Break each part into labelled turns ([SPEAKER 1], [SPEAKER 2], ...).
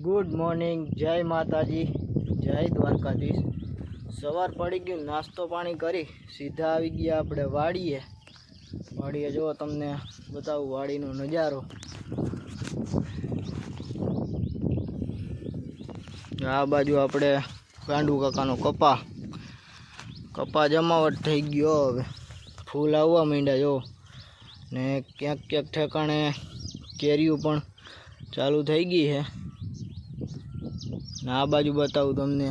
[SPEAKER 1] Good morning, જય માતાજી, જય દ્વારકાધીશ। સવાર પડી ગયું, નાસ્તો પાણી કરી સીધા આવી ગયા આપણે વાડીએ જો તમને બતાવું વાડીનો નજારો। આ બાજુ આપણે ગાંડુ કાકાનો કપા જમાવટ થઈ ગયો। હવે ફૂલ આવવા માંડ્યા જો ને ક્યાંક ક્યાંક ઠેકાણે કેરીઓ પણ ચાલુ થઈ ગઈ છે। આ બાજુ બતાવું તમને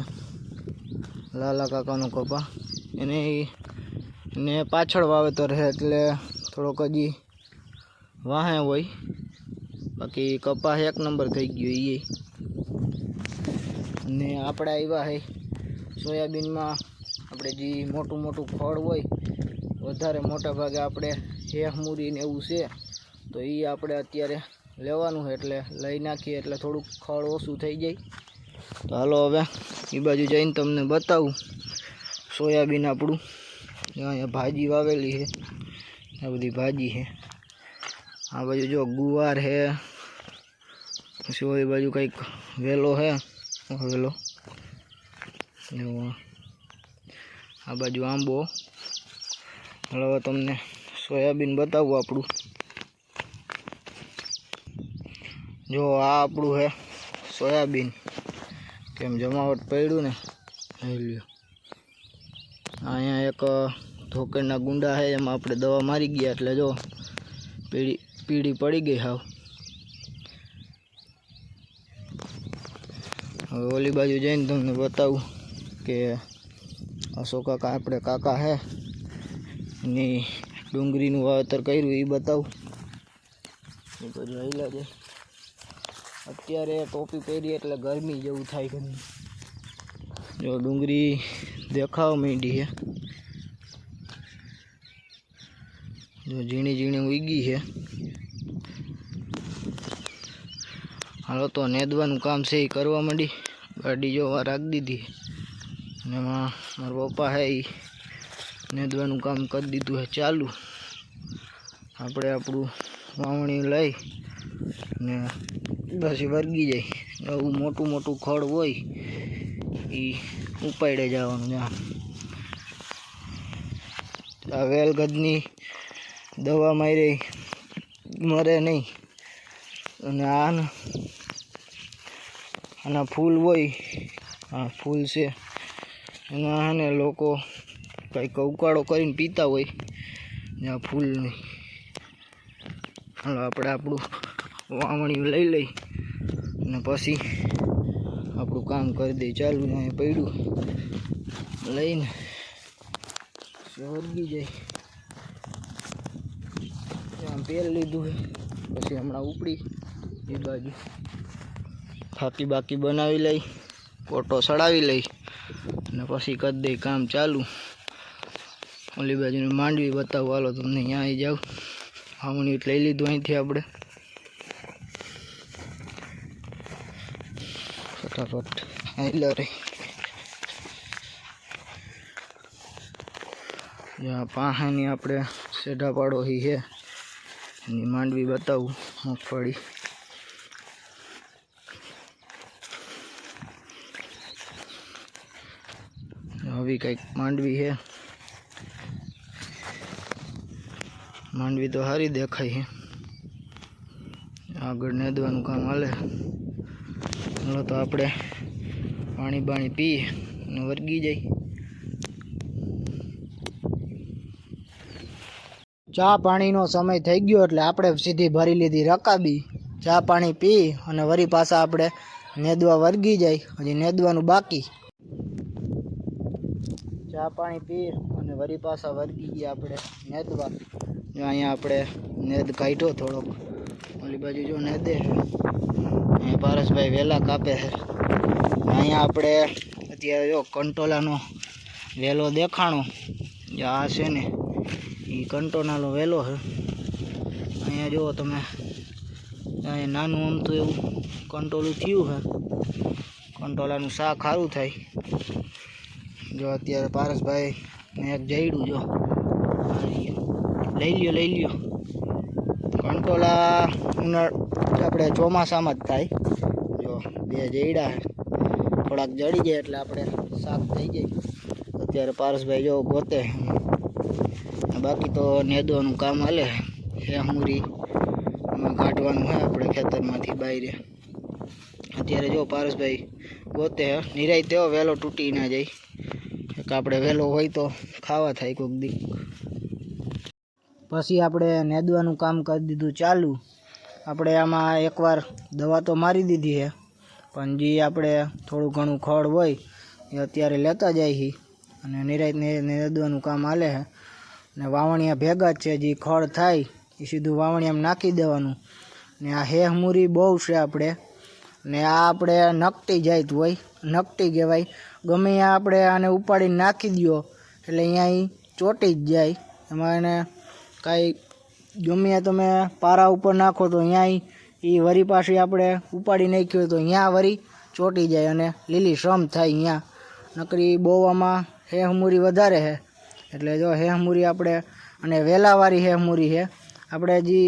[SPEAKER 1] લાલા કાકાનો કપા, એને પાછળ વાવેતર છે એટલે થોડોક હજી વાહે હોય, બાકી કપા એક નંબર થઈ ગયો એ। અને આપણે આવ્યા છે સોયાબીનમાં, આપણે જે મોટું ખડ હોય વધારે મોટા ભાગે આપણે હેહમૂરી ને એવું છે તો એ આપણે અત્યારે લેવાનું છે, એટલે લઈ નાખીએ એટલે થોડુંક ખડ ઓછું થઈ જાય। તો હાલો હવે એ બાજુ જઈને તમને બતાવું સોયાબીન આપણું। અહીંયા ભાજી વાવેલી છે, આ બધી ભાજી છે। આ બાજુ જો ગુવાર છે, પછી એ બાજુ કંઈક વેલો છે, વેલો આ બાજુ આંબો। હવે તમને સોયાબીન બતાવું આપણું। જો આ આપણું છે સોયાબીન, કેમ જમાવટ પડ્યું ને લ્યો। અહીંયા એક ધોકરના ગુંડા છે, એમાં આપણે દવા મારી ગયા એટલે જો પીળી પડી ગઈ હાવ। હવે ઓલી બાજુ જઈને તમને બતાવું કે અશોક કાકા આપણે કાકા છે એની ડુંગળીનું વાવેતર કર્યું એ બતાવું। એ બાજુ આવેલા છે, અત્યારે ટોપી પહેરી એટલે ગરમી જેવું થાય ઘરની। જો ડુંગળી દેખાવા માંડી છે, જો ઝીણી ઉગી છે। હાલો તો નેદવાનું કામ છે એ કરવા માંડી। ગાડી જો રાખી દીધી અને એમાં મારા પપ્પા છે એ નેદવાનું કામ કરી દીધું છે ચાલુ। આપણે આપણું વાવણી લઈ ને પછી વર્ગી જાય, આવું મોટું ખડ હોય એ ઉપાડે જવાનું। આ વેલગદની દવા મારી મરે નહીં, અને આના ફૂલ હોય, આ ફૂલ છે એના ને લોકો કંઈક ઉકાળો કરીને પીતા હોય ને આ ફૂલ નહીં। હાલો આપણે આપણું વાવણી લઈ અને પછી આપણું કામ કરી દઈએ ચાલુ। અહીંયા પડ્યું લઈને વર્ગી જાય, આમ પેલ લીધું છે પછી હમણાં ઉપડી એ બાજુ બાકી બનાવી લઈ, કોટો સડાવી લઈ અને પછી કરી દઈ કામ ચાલુ। ઓલી બાજુની માંડવી બતાવું હાલો તમને, અહીંયા આવી જાવ। વાવણી લઈ લીધું અહીંથી આપણે ફટાફટ આવેલા રહી। જ્યાં પાહાની આપણે સેઢા પાડો છે એની માંડવી બતાવું, મગફળી હવે કંઈક માંડવી છે, માંડવી તો સારી દેખાય છે। આગળ નેદવાનું કામ હાલે। હાલો તો આપણે પાણી પી અને વર્ગી જાય। ચા પાણીનો સમય થઈ ગયો એટલે આપણે સીધી ભરી લીધી રકાબી। ચા પાણી પી અને વળી પાછા આપણે નેદવા વર્ગી જાય, હજી નેદવાનું બાકી। ચા પાણી પી અને વળી પાછા વર્ગી ગયા આપણે નેદવા। અહીંયા આપણે નેદ કાઢ્યો થોડોક, ઓલી બાજુ જો નેદે અહીંયા પારસભાઈ વેલા કાપે છે। અહીંયા આપણે અત્યારે જો કંટોલાનો વેલો દેખાણો, આ છે ને એ કંટોલાનો વેલો છે। અહીંયા જુઓ તમે, અહીંયા નાનું અમથું એવું કંટોલું થયું છે, કંટોલાનું શાક સારું થાય। જો અત્યારે પારસભાઈ ને એક જઈડું જો લઈ લ્યો કંટોલા આપણે ચોમાસામાં જ થાય. જો બે જઈડા થોડાક જડી જાય એટલે આપણે સાફ થઈ જાય. અત્યારે પારસભાઈ જો ગોતે, બાકી તો નેદવાનું કામ હાલે. હેહમુરી કાઢવાનું હોય આપણે ખેતરમાંથી બહાર. અત્યારે જો પારસભાઈ ગોતે નિરાય તેવો વહેલો તૂટી ના જાય, કે આપણે વહેલો હોય તો ખાવા થાય કોઈક દી. પછી આપણે નેદવાનું કામ કરી દીધું ચાલુ. આપણે આમાં એકવાર દવા તો મારી દીધી છે, પણ જે આપણે થોડું ઘણું ખડ હોય એ અત્યારે લેતા જાય છે અને નિરાયત નેદવાનું કામ હાલે છે. ને વાવણિયા ભેગા જ છે, જે ખડ થાય એ સીધું વાવણિયામાં નાખી દેવાનું. ને આ હેહમુરી બહુ છે આપણે, ને આ આપણે નકટી જાત હોય, નકટી કહેવાય. ગમે ત્યાં આપણે આને ઉપાડીને નાખી દો એટલે અહીંયા એ ચોંટી જ જાય. એમાં એને કાંઈ ગમે તમે પારા ઉપર નાખો તો અહીંયા એ વરી પાછી આપણે ઉપાડી નાખ્યો તો અહીંયા વરી ચોંટી જાય અને લીલી શ્રમ થાય. અહીંયા નકરી બોવામાં હેહમુરી વધારે છે. એટલે જો હેહમુરી આપણે, અને વેલાવાળી હેહમુરી છે આપણે. જે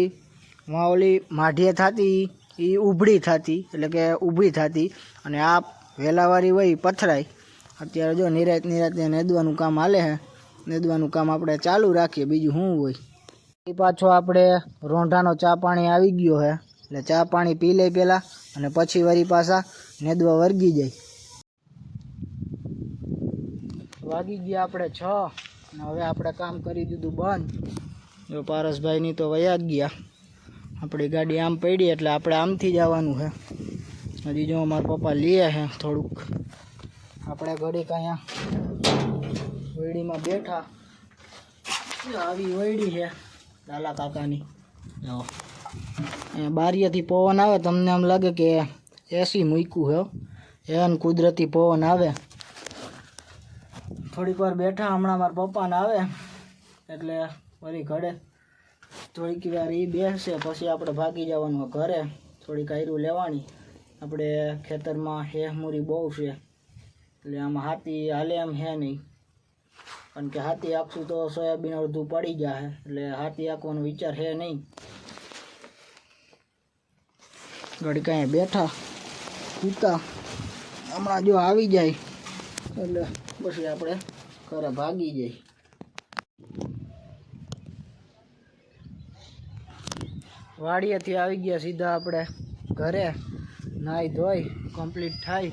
[SPEAKER 1] ઓલી માઢીએ થતી એ ઉભળી થતી, એટલે કે ઊભી થતી, અને આ વેલાવાળી હોય પથરાય. અત્યારે જો નિરાતે નેદવાનું કામ હાલે છે. નેદવાનું કામ આપણે ચાલુ રાખીએ, બીજું શું હોય. એ પાછો આપણે રોંઢાનો ચા પાણી આવી ગયો છે, એટલે ચા પાણી પી લઈ પહેલાં, અને પછી વળી પાછા નેદવા વર્ગી જાય. વાગી ગયા આપણે 6, અને હવે આપણે કામ કરી દીધું બંધ. જો પારસભાઈની તો વયા જ ગયા. આપણી ગાડી આમ પડી એટલે આપણે આમથી જવાનું છે. હજી જો મારા પપ્પા લઈએ છે થોડુંક. આપણે ઘડીક અહીંયા વયડીમાં બેઠા. આવી વયડી છે લાલા કાકાની. જો બારીએથી પવન આવે, તમને એમ લાગે કે એસી મૂક્યું છે. એન કુદરતી પવન આવે. થોડીક વાર બેઠા, હમણાં મારા પપ્પાને આવે એટલે વળી ઘડે થોડીક વાર એ બેસશે, પછી આપણે ભાગી જવાનું ઘરે. થોડીક આયરું લેવાની. આપણે ખેતરમાં હેહમુરી બહુ છે, એટલે આમાં હાથી હાલે એમ છે નહીં. કારણ કે હાથી આખશું તો સોયાબીન અડધું પડી જાય, એટલે હાથી આંકવાનો વિચાર છે નહીં. ઘડી કાંઈ બેઠા સૂતા, હમણાં જો આવી જાય એટલે પછી આપણે ઘરે ભાગી જાય. વાડીએથી આવી ગયા સીધા આપણે ઘરે. નાહી ધોઈ કમ્પ્લીટ થાય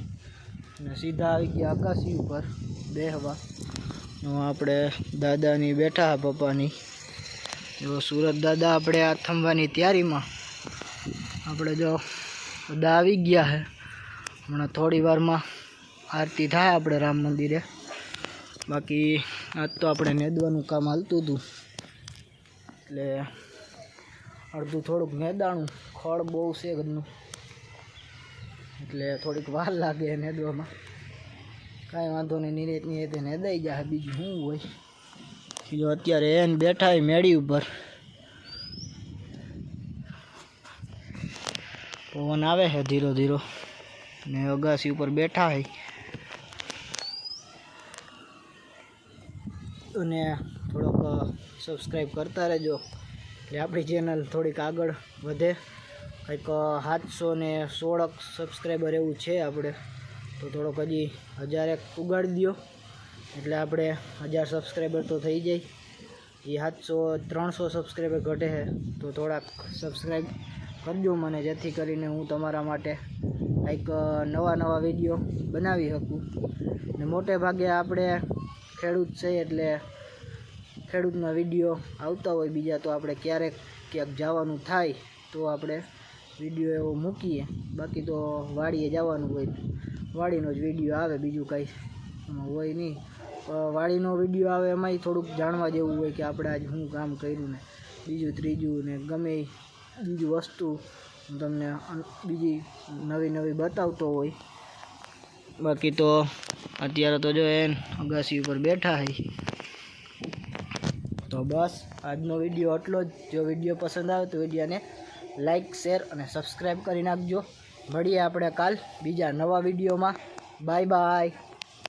[SPEAKER 1] અને સીધા આવી ગયા અગાસી ઉપર બેહવા. આપણે દાદાની બેઠા પપ્પાની. જો સુરત દાદા આપણે આ થંભવાની તૈયારીમાં. આપણે જો બધા આવી ગયા છે. હમણાં થોડી વારમાં આરતી થાય આપણે રામ મંદિરે. બાકી આજ તો આપણે નેદવાનું કામ હાલતું હતું, એટલે અડધું થોડુંક નેદાણું. ખડ બહુ છે ઘરનું, એટલે થોડીક વાર લાગે નેદવામાં. કાંઈ વાંધો નહીં, નિરેત નેદાઈ જાય. બીજું શું હોય. જો અત્યારે એને બેઠા હોય મેળી ઉપર. પવન આવે છે ધીરો ધીરો, ને અગાસી ઉપર બેઠા હોય. અને થોડોક સબસ્ક્રાઈબ કરતા રહેજો, એટલે આપણી ચેનલ થોડીક આગળ વધે. કંઈક 716 સબસ્ક્રાઈબર એવું છે આપણે. તો થોડોક હજી 1000 ઉગાડી દો, એટલે આપણે 1000 સબસ્ક્રાઈબર તો થઈ જાય. એ 300 સબસ્ક્રાઈબર ઘટે છે, તો થોડાક સબસ્ક્રાઈબ કરજો મને, જેથી કરીને હું તમારા માટે કંઈક નવા વિડીયો બનાવી શકું. ને મોટે ભાગે આપણે ખેડૂત છે, એટલે ખેડૂતના વિડીયો આવતા હોય. બીજા તો આપણે ક્યારેક ક્યાંક જવાનું થાય તો આપણે વિડીયો એવો મૂકીએ. બાકી તો વાડીએ જવાનું હોય, વાડીનો જ વિડીયો આવે, બીજું કાંઈ હોય નહીં. વાડીનો વિડીયો આવે એમાંય થોડુંક જાણવા જેવું હોય કે આપણે આજ શું કામ કર્યું, ને બીજું ત્રીજું, ને ગમે બીજું વસ્તુ તમને બીજી નવી બતાવતો હોય. બાકી તો અત્યારે તો જો એ અગાસી ઉપર બેઠા હોય. તો બસ આજનો વિડીયો આટલો જ. જો વિડીયો પસંદ આવે તો વિડીયોને લાઈક, શેર અને સબસ્ક્રાઈબ કરી નાખજો. મળીએ આપણે કાલ બીજા નવા વિડીયોમાં. Bye bye.